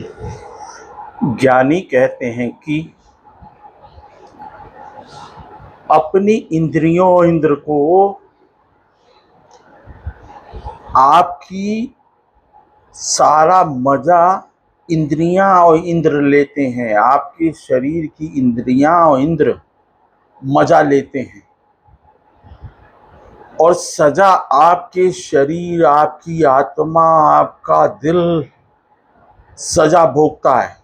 ज्ञानी कहते हैं कि अपनी इंद्र को आपकी सारा मजा इंद्रियां और इंद्र लेते हैं। आपके शरीर की इंद्रियां और इंद्र मजा लेते हैं और सजा आपके शरीर, आपकी आत्मा, आपका दिल सजा भोगता है।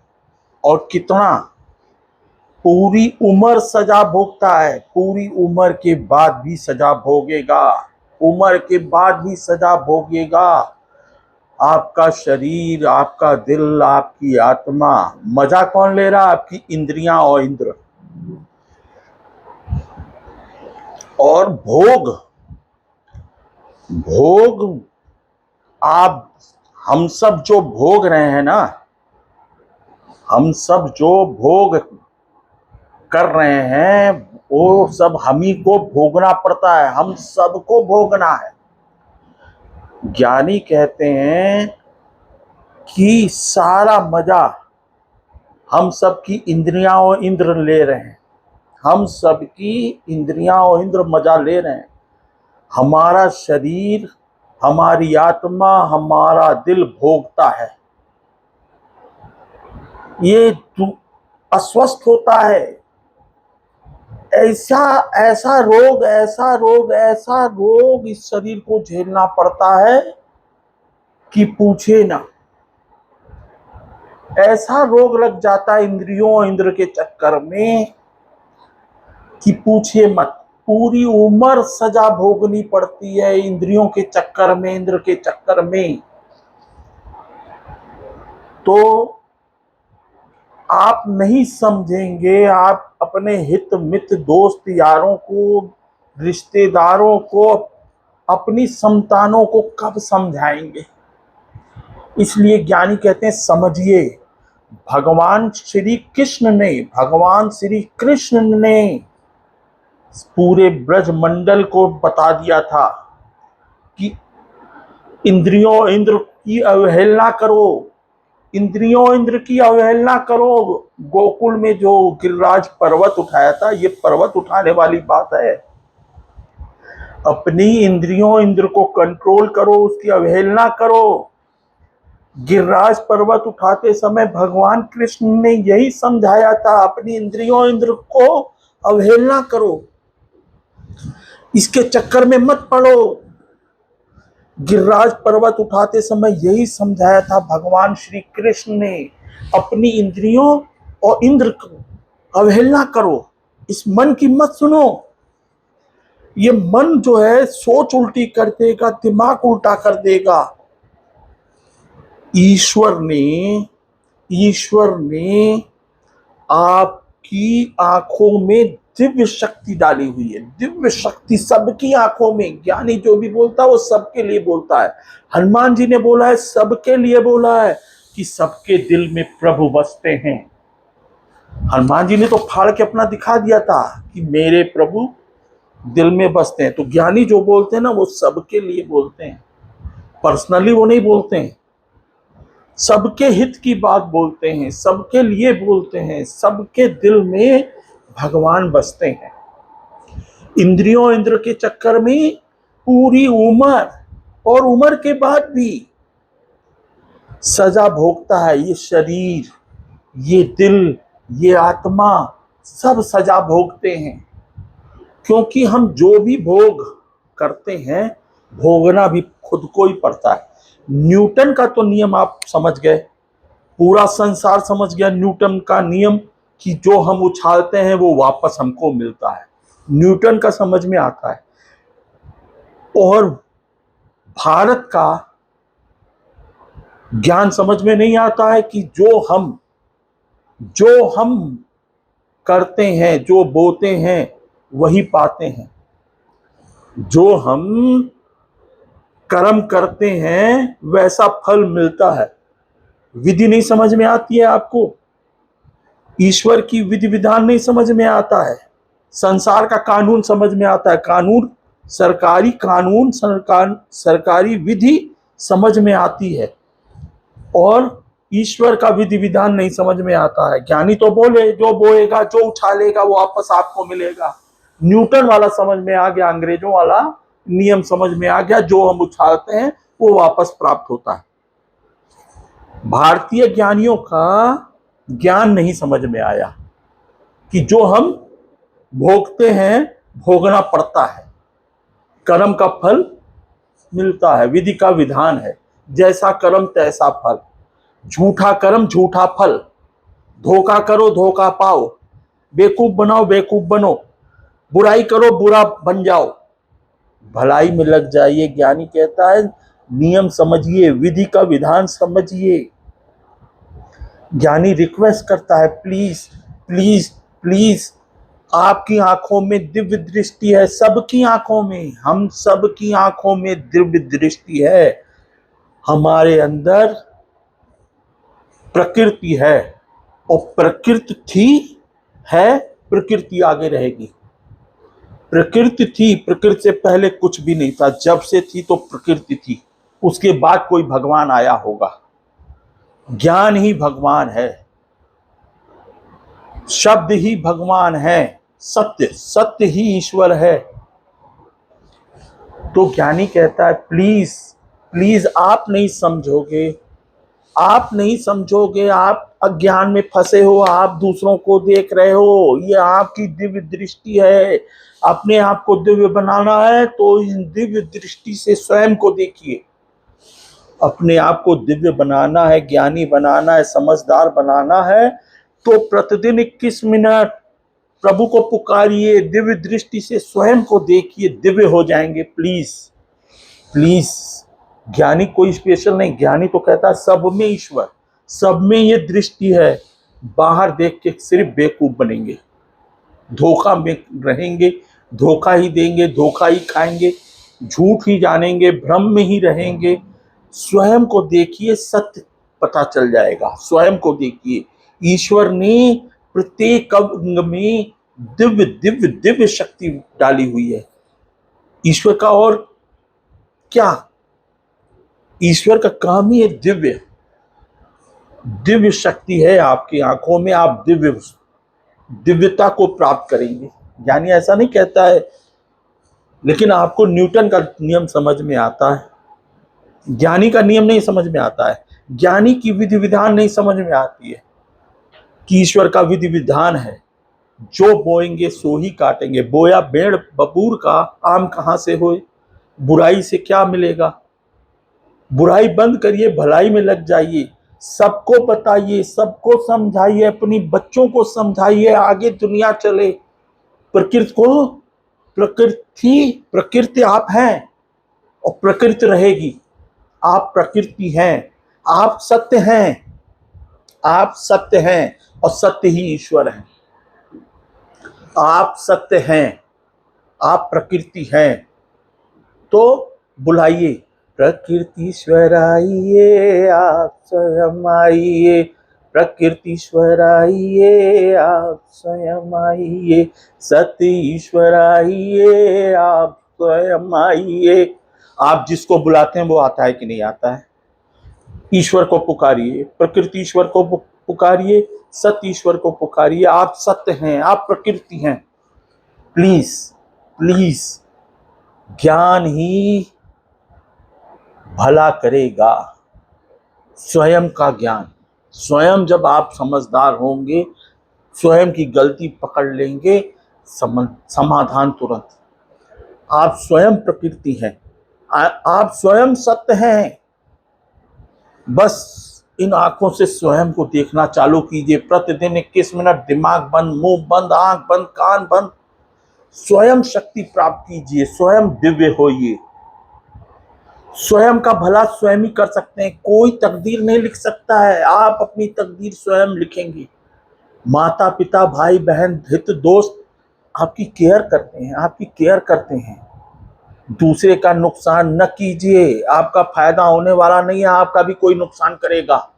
और कितना? पूरी उम्र सजा भोगता है। पूरी उम्र के बाद भी सजा भोगेगा। उम्र के बाद भी सजा भोगेगा। आपका शरीर, आपका दिल, आपकी आत्मा। मजा कौन ले रहा? आपकी इंद्रियां और इंद्र। और भोग आप हम सब जो भोग रहे हैं ना, हम सब जो भोग कर रहे हैं वो सब हम ही को भोगना पड़ता है। हम सबको भोगना है। ज्ञानी कहते हैं कि सारा मजा हम सबकी इंद्रियां और इंद्र ले रहे हैं। हम सबकी इंद्रियां और इंद्र मजा ले रहे हैं। हमारा शरीर, हमारी आत्मा, हमारा दिल भोगता है। ये अस्वस्थ होता है। ऐसा रोग इस शरीर को झेलना पड़ता है कि पूछे ना। ऐसा रोग लग जाता है इंद्रियों इंद्र के चक्कर में कि पूछे मत। पूरी उम्र सजा भोगनी पड़ती है इंद्रियों के चक्कर में, इंद्र के चक्कर में। तो आप नहीं समझेंगे। आप अपने हित मित्र, दोस्त यारों को, रिश्तेदारों को, अपनी संतानों को कब समझाएंगे? इसलिए ज्ञानी कहते हैं समझिए। भगवान श्री कृष्ण ने पूरे ब्रज मंडल को बता दिया था कि इंद्रियों इंद्र की अवहेलना करो। इंद्रियों इंद्र की अवहेलना करो। गोकुल में जो गिरिराज पर्वत उठाया था, ये पर्वत उठाने वाली बात है। अपनी इंद्रियों इंद्र को कंट्रोल करो, उसकी अवहेलना करो। गिरिराज पर्वत उठाते समय भगवान कृष्ण ने यही समझाया था, अपनी इंद्रियों इंद्र को अवहेलना करो, इसके चक्कर में मत पड़ो। गिरिराज पर्वत उठाते समय यही समझाया था भगवान श्री कृष्ण ने, अपनी इंद्रियों और इंद्र को अवहेलना करो। इस मन की मत सुनो। ये मन जो है सोच उल्टी कर देगा, दिमाग उल्टा कर देगा। ईश्वर ने आपकी आंखों में दिव्य शक्ति डाली हुई है। दिव्य शक्ति सबकी आंखों में। ज्ञानी जो भी बोलता है वो सबके लिए बोलता है। हनुमान जी ने बोला है, सबके लिए बोला है कि सबके दिल में प्रभु बसते हैं। हनुमान जी ने तो फाड़ के अपना दिखा दिया था कि मेरे प्रभु दिल में बसते हैं। तो ज्ञानी जो बोलते हैं ना, वो सबके लिए बोलते हैं। पर्सनली वो नहीं बोलते हैं। सबके हित की बात बोलते हैं, सबके लिए बोलते हैं। सबके दिल में भगवान बसते हैं। इंद्रियों इंद्र के चक्कर में पूरी उम्र और उम्र के बाद भी सजा भोगता है। ये शरीर, ये दिल, ये आत्मा सब सजा भोगते हैं। क्योंकि हम जो भी भोग करते हैं, भोगना भी खुद को ही पड़ता है। न्यूटन का तो नियम आप समझ गए, पूरा संसार समझ गया न्यूटन का नियम कि जो हम उछालते हैं वो वापस हमको मिलता है। न्यूटन का समझ में आता है। और भारत का ज्ञान समझ में नहीं आता है कि जो हम करते हैं, जो बोते हैं, वही पाते हैं। जो हम कर्म करते हैं वैसा फल मिलता है। विधि नहीं समझ में आती है आपको। ईश्वर की विधि विधान नहीं समझ में आता है। संसार का कानून समझ में आता है। सरकारी विधि समझ में आती है। और ईश्वर का विधि विधान नहीं समझ में आता है। ज्ञानी तो बोले जो बोएगा जो उछालेगा वो वापस आपको मिलेगा। न्यूटन वाला समझ में आ गया, अंग्रेजों वाला नियम समझ में आ गया, जो हम उछालते हैं वो वापस प्राप्त होता है। भारतीय ज्ञानियों का ज्ञान नहीं समझ में आया कि जो हम भोगते हैं भोगना पड़ता है, कर्म का फल मिलता है, विधि का विधान है, जैसा कर्म तैसा फल। झूठा कर्म झूठा फल, धोखा करो धोखा पाओ, बेवकूफ बनाओ बेवकूफ बनो, बुराई करो बुरा बन जाओ, भलाई में लग जाइए। ज्ञानी कहता है नियम समझिए, विधि का विधान समझिए। ज्ञानी रिक्वेस्ट करता है प्लीज प्लीज प्लीज, आपकी आंखों में दिव्य दृष्टि है, सबकी आंखों में, हम सबकी आंखों में दिव्य दृष्टि है। हमारे अंदर प्रकृति है और प्रकृति थी है, प्रकृति आगे रहेगी। प्रकृति थी, प्रकृति से पहले कुछ भी नहीं था, जब से थी तो प्रकृति थी, उसके बाद कोई भगवान आया होगा। ज्ञान ही भगवान है, शब्द ही भगवान है, सत्य सत्य ही ईश्वर है। तो ज्ञानी कहता है प्लीज प्लीज, आप नहीं समझोगे, आप नहीं समझोगे, आप अज्ञान में फंसे हो, आप दूसरों को देख रहे हो, ये आपकी दिव्य दृष्टि है। अपने आप को दिव्य बनाना है तो इस दिव्य दृष्टि से स्वयं को देखिए। अपने आप को दिव्य बनाना है, ज्ञानी बनाना है, समझदार बनाना है, तो प्रतिदिन 21 मिनट प्रभु को पुकारिए, दिव्य दृष्टि से स्वयं को देखिए, दिव्य हो जाएंगे। Please please. ज्ञानी कोई स्पेशल नहीं, ज्ञानी तो कहता है सब में ईश्वर, सब में ये दृष्टि है। बाहर देख के सिर्फ बेवकूफ बनेंगे, धोखा में रहेंगे, धोखा ही देंगे, धोखा ही खाएंगे, झूठ ही जानेंगे, भ्रम में ही रहेंगे। स्वयं को देखिए, सत्य पता चल जाएगा। स्वयं को देखिए, ईश्वर ने प्रत्येक अंग में दिव्य दिव्य दिव्य शक्ति डाली हुई है। ईश्वर का और क्या, ईश्वर का काम ही है दिव्य दिव्य शक्ति है आपकी आंखों में, आप दिव्यता को प्राप्त करेंगे। ज्ञानी ऐसा नहीं कहता है, लेकिन आपको न्यूटन का नियम समझ में आता है, ज्ञानी का नियम नहीं समझ में आता है। ज्ञानी की विधि विधान नहीं समझ में आती है कि ईश्वर का विधि विधान है, जो बोएंगे सो ही काटेंगे। बोया भेड़ बबूर का, आम कहां से होए, बुराई से क्या मिलेगा। बुराई बंद करिए, भलाई में लग जाइए, सबको बताइए, सबको समझाइए, अपनी बच्चों को समझाइए, आगे दुनिया चले। प्रकृति को, प्रकृति आप हैं और प्रकृति रहेगी। आप प्रकृति हैं, आप सत्य हैं, आप सत्य हैं और सत्य ही ईश्वर है। आप सत्य हैं, आप प्रकृति हैं, तो बुलाइए प्रकृतिश्वर आइए, आप स्वयं आइए, प्रकृतिश्वर आइए, आप स्वयं आइए, सत्य ईश्वर आइए, आप स्वयं आइए। आप जिसको बुलाते हैं वो आता है कि नहीं आता है। ईश्वर को पुकारिए, प्रकृति ईश्वर को पुकारिए, सत्य ईश्वर को पुकारिए। आप सत्य हैं, आप प्रकृति हैं। प्लीज प्लीज, ज्ञान ही भला करेगा, स्वयं का ज्ञान। स्वयं जब आप समझदार होंगे, स्वयं की गलती पकड़ लेंगे, समाधान तुरंत। आप स्वयं प्रकृति हैं, आप स्वयं सत्य हैं। बस इन आंखों से स्वयं को देखना चालू कीजिए। प्रतिदिन 21 मिनट दिमाग बंद, मुंह बंद, आंख बंद, कान बंद, स्वयं शक्ति प्राप्त कीजिए, स्वयं दिव्य होइए। स्वयं का भला स्वयं ही कर सकते हैं, कोई तकदीर नहीं लिख सकता है, आप अपनी तकदीर स्वयं लिखेंगे। माता पिता भाई बहन हित दोस्त आपकी केयर करते हैं, आपकी केयर करते हैं। दूसरे का नुकसान न कीजिए, आपका फायदा होने वाला नहीं है, आपका भी कोई नुकसान करेगा।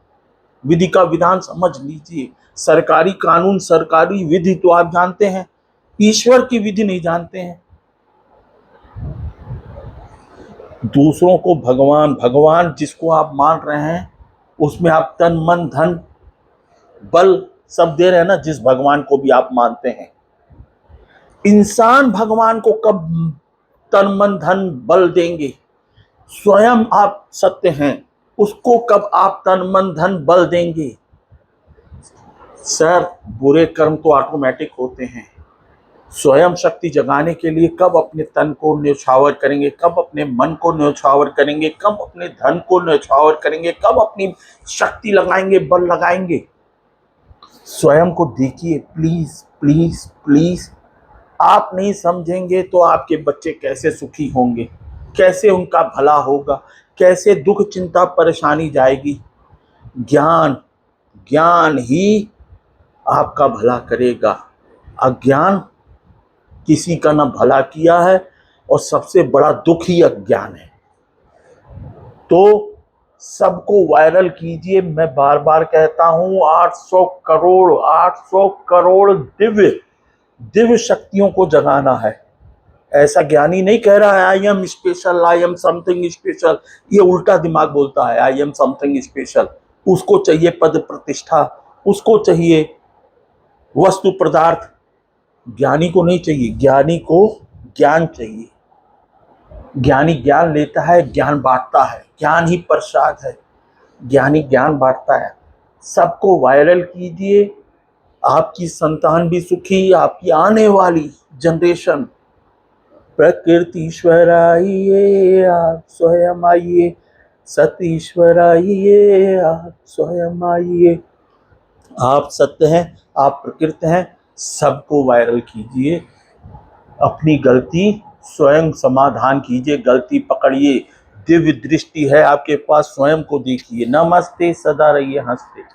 विधि का विधान समझ लीजिए। सरकारी कानून, सरकारी विधि तो आप जानते हैं, ईश्वर की विधि नहीं जानते हैं। दूसरों को भगवान, भगवान जिसको आप मान रहे हैं उसमें आप तन मन धन बल सब दे रहे हैं ना, जिस भगवान को भी आप मानते हैं। इंसान भगवान को कब तन मन धन बल देंगे? स्वयं आप सत्य हैं, उसको कब आप तन मन धन बल देंगे? सर, बुरे कर्म तो ऑटोमेटिक होते हैं। स्वयं शक्ति जगाने के लिए कब अपने तन को न्यौछावर करेंगे, कब अपने मन को न्यौछावर करेंगे, कब अपने धन को न्यौछावर करेंगे, कब अपनी शक्ति लगाएंगे, बल लगाएंगे? स्वयं को देखिए प्लीज प्लीज प्लीज। आप नहीं समझेंगे तो आपके बच्चे कैसे सुखी होंगे, कैसे उनका भला होगा, कैसे दुख चिंता परेशानी जाएगी? ज्ञान, ज्ञान ही आपका भला करेगा। अज्ञान किसी का ना भला किया है, और सबसे बड़ा दुख ही अज्ञान है। तो सबको वायरल कीजिए। मैं बार बार कहता हूं, 800 करोड़ दिव्य दिव्य शक्तियों को जगाना है। ऐसा ज्ञानी नहीं कह रहा है I am special, I am something special. ये उल्टा दिमाग बोलता है आई एम समथिंग स्पेशल। उसको चाहिए पद प्रतिष्ठा, उसको चाहिए वस्तु पदार्थ। ज्ञानी को नहीं चाहिए, ज्ञानी को ज्ञान चाहिए। ज्ञानी ज्ञान लेता है, ज्ञान बांटता है, ज्ञान ही प्रसाद है। ज्ञानी ज्ञान बांटता है। सबको वायरल कीजिए, आपकी संतान भी सुखी, आपकी आने वाली जनरेशन। प्रकृतीश्वर आइए, आप स्वयं आइए, सतीश्वर आइए, आप स्वयं आइए। आप सत्य हैं, आप प्रकृति हैं। सबको वायरल कीजिए। अपनी गलती स्वयं समाधान कीजिए, गलती पकड़िए। दिव्य दृष्टि है आपके पास, स्वयं को देखिए। नमस्ते, सदा रहिए हंसते।